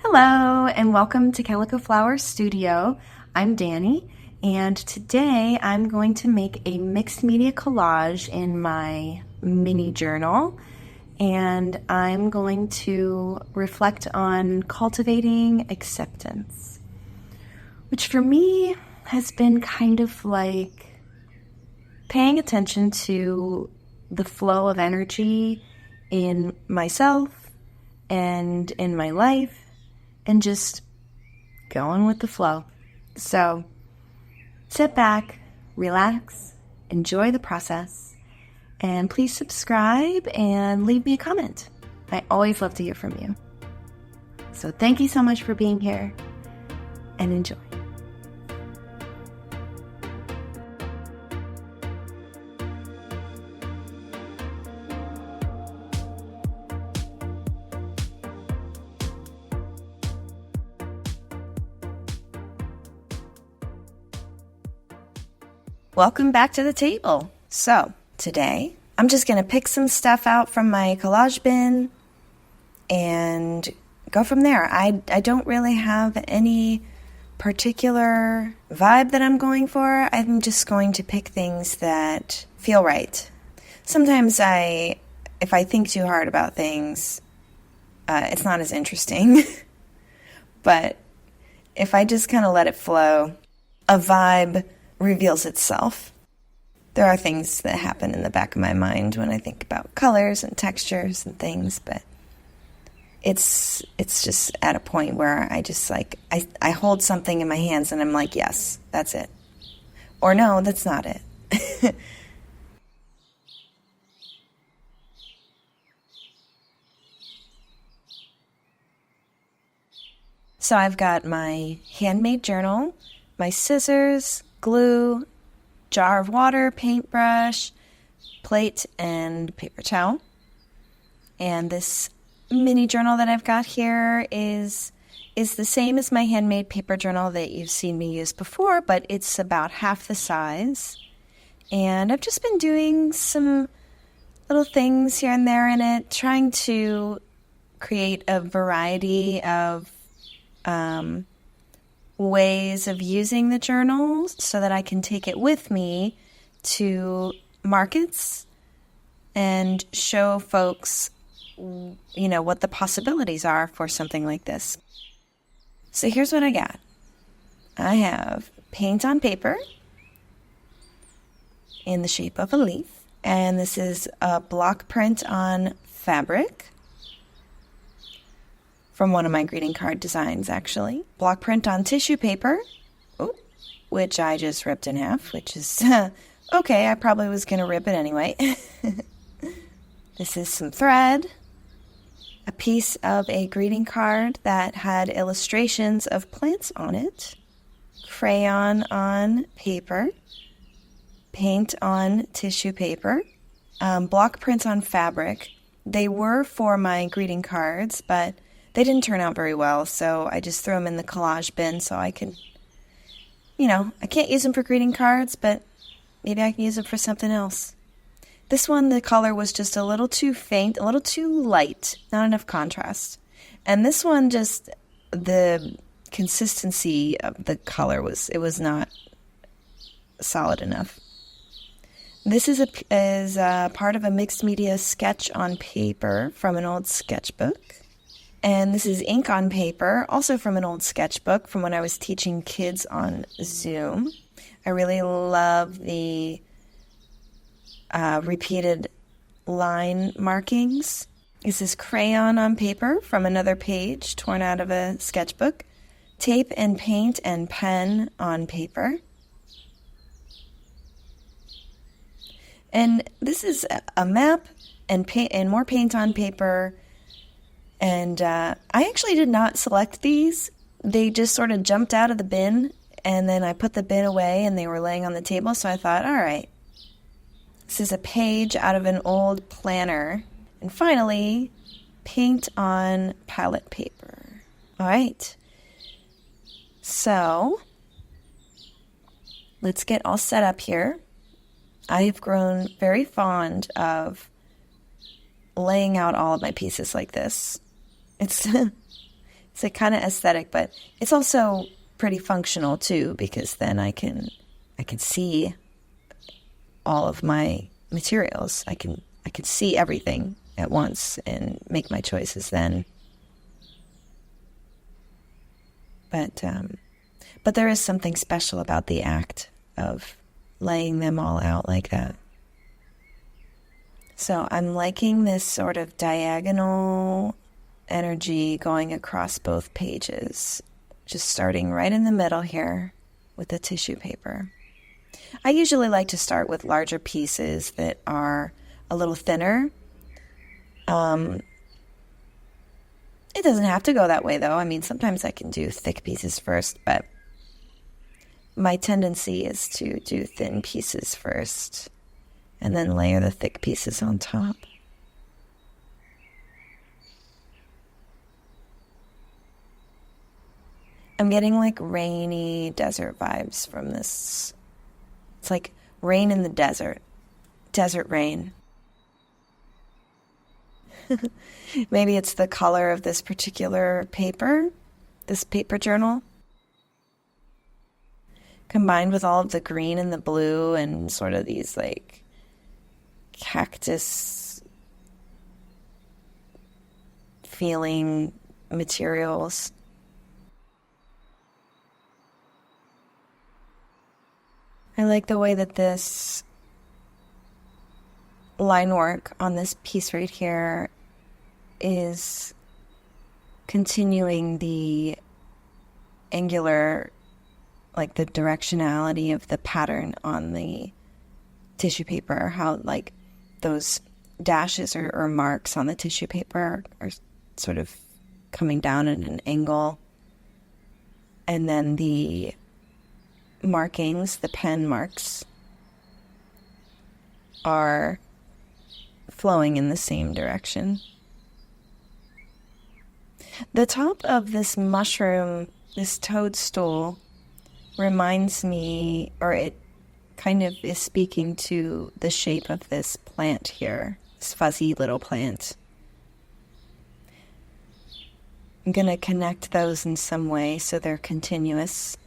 Hello and welcome to Calico Flower Studio. I'm Dani, and today I'm going to make a mixed media collage in my mini journal, and I'm going to reflect on cultivating acceptance, which for me has been kind of like paying attention to the flow of energy in myself and in my life, and just going with the flow. So sit back, relax, enjoy the process, and please subscribe and leave me a comment. I always love to hear from you. So thank you so much for being here, and enjoy. Welcome back to the table. So today I'm just going to pick some stuff out from my collage bin and go from there. I don't really have any particular vibe that I'm going for. I'm just going to pick things that feel right. Sometimes if I think too hard about things, it's not as interesting. But if I just kind of let it flow, a vibe reveals itself. There are things that happen in the back of my mind when I think about colors and textures and things, but it's just at a point where I just I hold something in my hands and I'm like, yes, that's it. Or no, that's not it. So I've got my handmade journal, my scissors, glue, jar of water, paintbrush, plate, and paper towel. And this mini journal that I've got here is the same as my handmade paper journal that you've seen me use before, but it's about half the size. And I've just been doing some little things here and there in it, trying to create a variety of ways of using the journal so that I can take it with me to markets and show folks, what the possibilities are for something like this. So here's what I got. I have paint on paper in the shape of a leaf, and this is a block print on fabric from one of my greeting card designs, actually. Block print on tissue paper, which I just ripped in half, which is okay. I probably was going to rip it anyway. This is some thread, a piece of a greeting card that had illustrations of plants on it, crayon on paper, paint on tissue paper, block prints on fabric. They were for my greeting cards, but they didn't turn out very well, so I just threw them in the collage bin so I can, I can't use them for greeting cards, but maybe I can use them for something else. This one, the color was just a little too faint, a little too light, not enough contrast. And this one, just the consistency of the color was not solid enough. This is a part of a mixed media sketch on paper from an old sketchbook. And this is ink on paper, also from an old sketchbook from when I was teaching kids on Zoom. I really love the repeated line markings. This is crayon on paper from another page torn out of a sketchbook. Tape and paint and pen on paper. And this is a map and paint and more paint on paper. And I actually did not select these. They just sort of jumped out of the bin, and then I put the bin away, and they were laying on the table, so I thought, all right. This is a page out of an old planner. And finally, paint on palette paper. All right. So let's get all set up here. I have grown very fond of laying out all of my pieces like this. It's It's like kind of aesthetic, but it's also pretty functional too, because then I can see all of my materials. I can see everything at once and make my choices then. But there is something special about the act of laying them all out like that. So I'm liking this sort of diagonal energy going across both pages, just starting right in the middle here with the tissue paper. I usually like to start with larger pieces that are a little thinner. It doesn't have to go that way, though. I mean, sometimes I can do thick pieces first, but my tendency is to do thin pieces first and then layer the thick pieces on top. I'm getting like rainy desert vibes from this. It's like rain in the desert. Desert rain. Maybe it's the color of this particular paper, this paper journal, combined with all of the green and the blue and sort of these like cactus feeling materials. I like the way that this line work on this piece right here is continuing the angular, like the directionality of the pattern on the tissue paper, how like those dashes or marks on the tissue paper are sort of coming down at an angle. And then the markings, the pen marks, are flowing in the same direction. The top of this mushroom, this toadstool, reminds me, or it kind of is speaking to the shape of this plant here, this fuzzy little plant. I'm going to connect those in some way so they're continuous.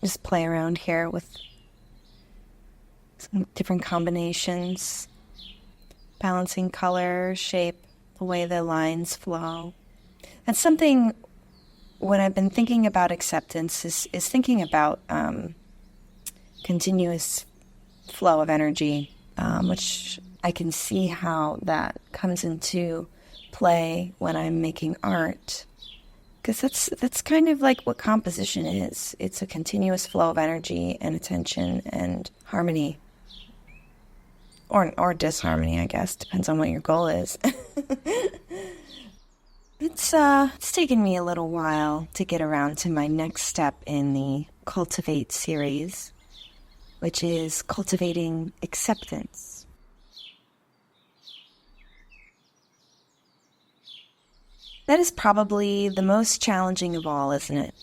Just play around here with some different combinations, balancing color, shape, the way the lines flow. That's something when I've been thinking about acceptance is thinking about continuous flow of energy, which I can see how that comes into play when I'm making art. Because that's kind of like what composition is. It's a continuous flow of energy and attention and harmony. Or disharmony, I guess. Depends on what your goal is. It's taken me a little while to get around to my next step in the Cultivate series, which is cultivating acceptance. That is probably the most challenging of all, isn't it?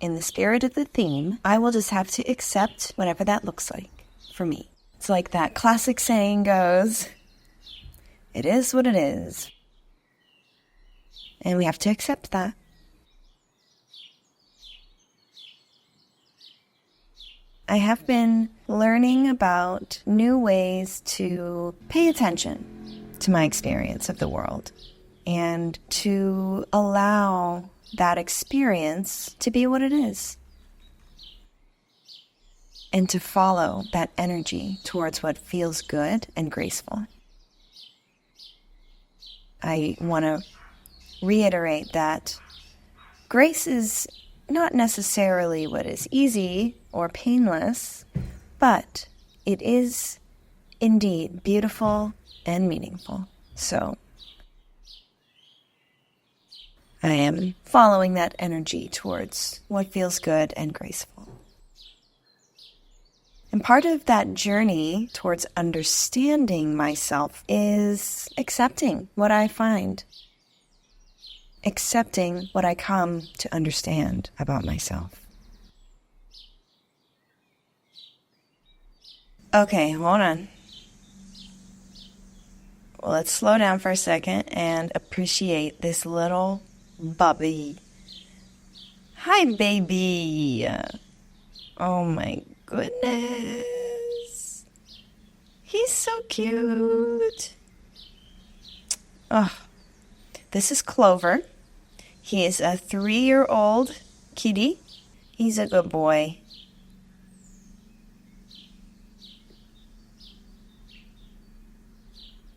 In the spirit of the theme, I will just have to accept whatever that looks like for me. It's like that classic saying goes, it is what it is. And we have to accept that. I have been learning about new ways to pay attention to my experience of the world and to allow that experience to be what it is and to follow that energy towards what feels good and graceful. I want to reiterate that grace is not necessarily what is easy or painless, but it is indeed beautiful and meaningful. So I am following that energy towards what feels good and graceful. And part of that journey towards understanding myself is accepting what I find, accepting what I come to understand about myself. Okay, hold on. well, let's slow down for a second and appreciate this little bubby. Hi, baby. Oh my goodness. He's so cute. Oh, this is Clover. He is a 3-year-old kitty. He's a good boy.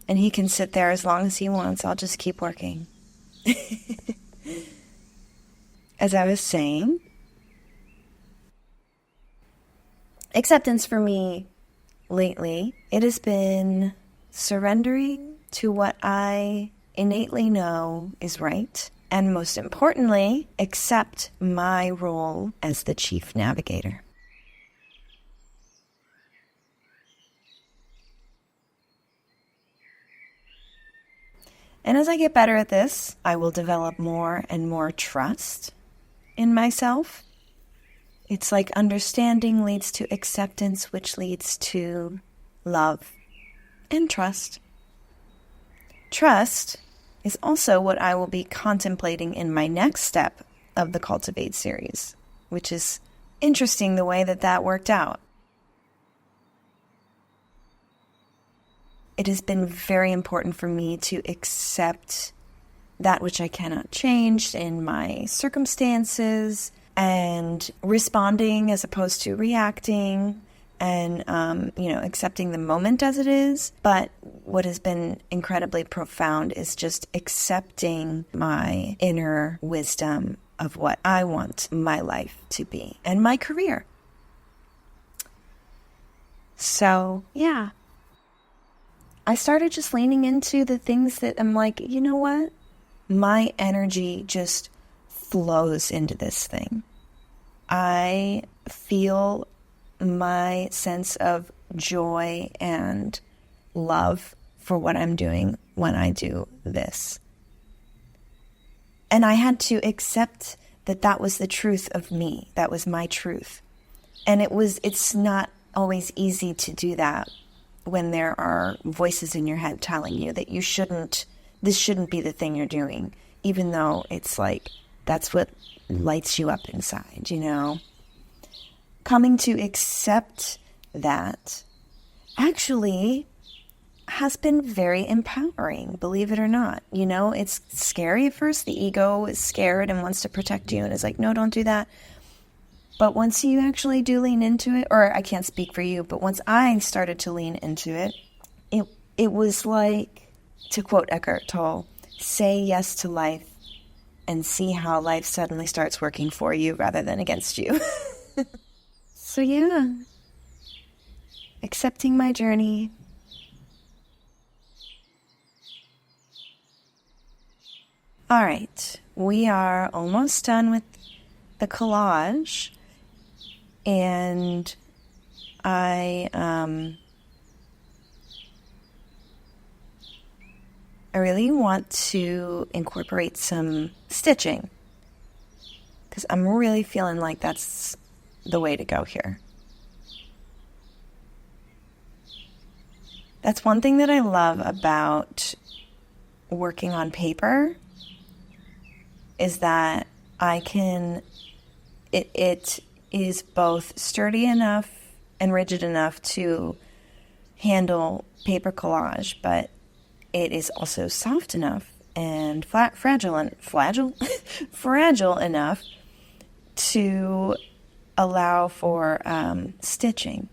And he can sit there as long as he wants. I'll just keep working. As I was saying, acceptance for me lately, it has been surrendering to what I innately know is right. And most importantly, accept my role as the chief navigator. And as I get better at this, I will develop more and more trust in myself. It's like understanding leads to acceptance, which leads to love and trust. Trust is also what I will be contemplating in my next step of the Cultivate series, which is interesting the way that worked out. It has been very important for me to accept that which I cannot change in my circumstances and responding as opposed to reacting and, accepting the moment as it is. But what has been incredibly profound is just accepting my inner wisdom of what I want my life to be and my career. So, yeah. I started just leaning into the things that I'm like, you know what? My energy just flows into this thing. I feel my sense of joy and love for what I'm doing when I do this. And I had to accept that was the truth of me. That was my truth. And it's not always easy to do that when there are voices in your head telling you that this shouldn't be the thing you're doing, even though it's like, that's what lights you up inside, Coming to accept that actually has been very empowering, believe it or not. It's scary at first. The ego is scared and wants to protect you and is like, no, don't do that. But once you actually do lean into it, or I can't speak for you, but once I started to lean into it, it was like, to quote Eckhart Tolle, say yes to life and see how life suddenly starts working for you rather than against you. So yeah, accepting my journey. All right, we are almost done with the collage. And I really want to incorporate some stitching because I'm really feeling like that's the way to go here. That's one thing that I love about working on paper is that I can, it is both sturdy enough and rigid enough to handle paper collage, but it is also soft enough and fragile enough to allow for stitching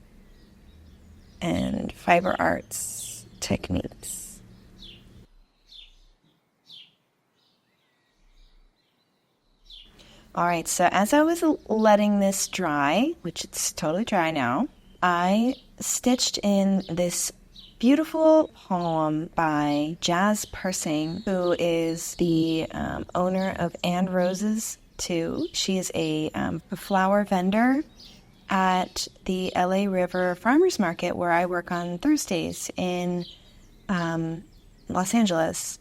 and fiber arts techniques. All right, so as I was letting this dry, which it's totally dry now, I stitched in this beautiful poem by Jazz Persing, who is the owner of And Roses too. She is a flower vendor at the LA River Farmers Market where I work on Thursdays in Los Angeles.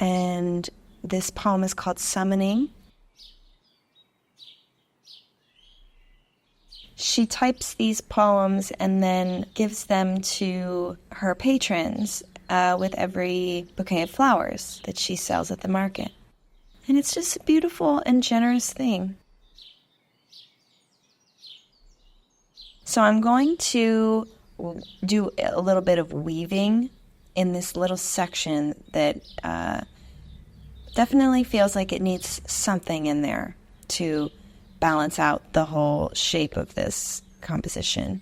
And this poem is called Summoning. She types these poems and then gives them to her patrons with every bouquet of flowers that she sells at the market. And it's just a beautiful and generous thing. So I'm going to do a little bit of weaving in this little section that definitely feels like it needs something in there to balance out the whole shape of this composition.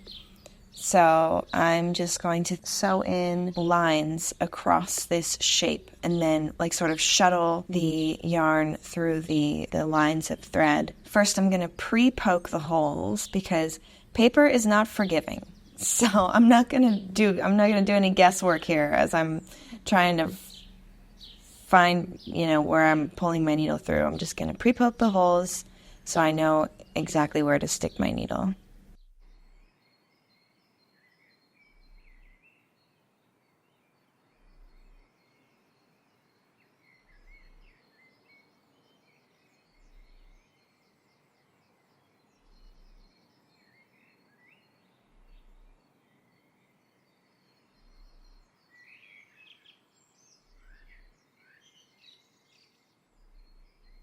So I'm just going to sew in lines across this shape and then like sort of shuttle the yarn through the lines of thread. First I'm going to pre-poke the holes because paper is not forgiving. So I'm not going to do any guesswork here as I'm trying to find, where I'm pulling my needle through. I'm just going to pre-poke the holes so I know exactly where to stick my needle.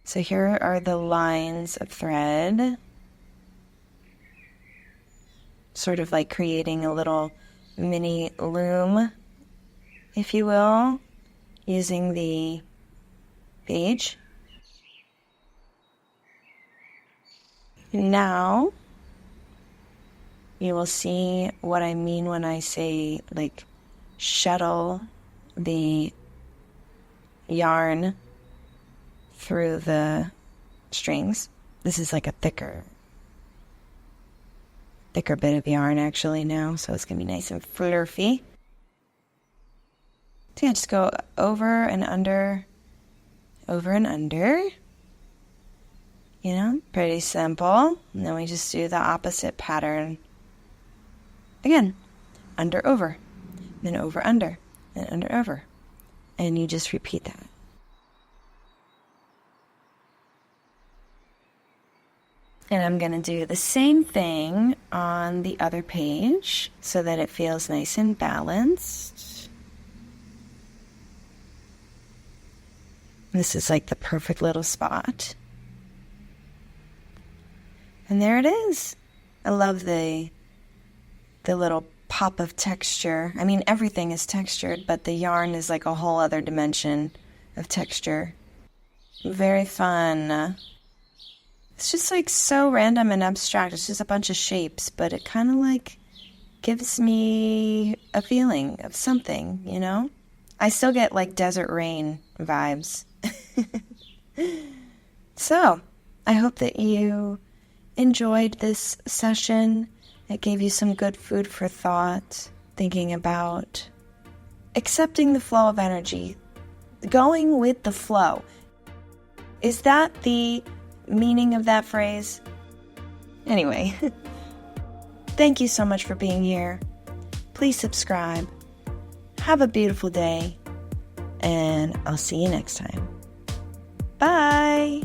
So here are the lines of thread, sort of like creating a little mini loom, if you will, using the page. Now, you will see what I mean when I say like shuttle the yarn through the strings. This is like a thicker bit of yarn actually now, so it's gonna be nice and fluffy. So yeah, just go over and under, pretty simple. And then we just do the opposite pattern again, under, over, then over, under, and under, over, and you just repeat that. And I'm going to do the same thing on the other page so that it feels nice and balanced. This is like the perfect little spot. And there it is. I love the little pop of texture. I mean, everything is textured, but the yarn is like a whole other dimension of texture. Very fun. It's just like so random and abstract. It's just a bunch of shapes, but it kind of like gives me a feeling of something, I still get like desert rain vibes. So, I hope that you enjoyed this session. It gave you some good food for thought, thinking about accepting the flow of energy, going with the flow. Is that the meaning of that phrase? Anyway, thank you so much for being here. Please subscribe. Have a beautiful day, and I'll see you next time. Bye!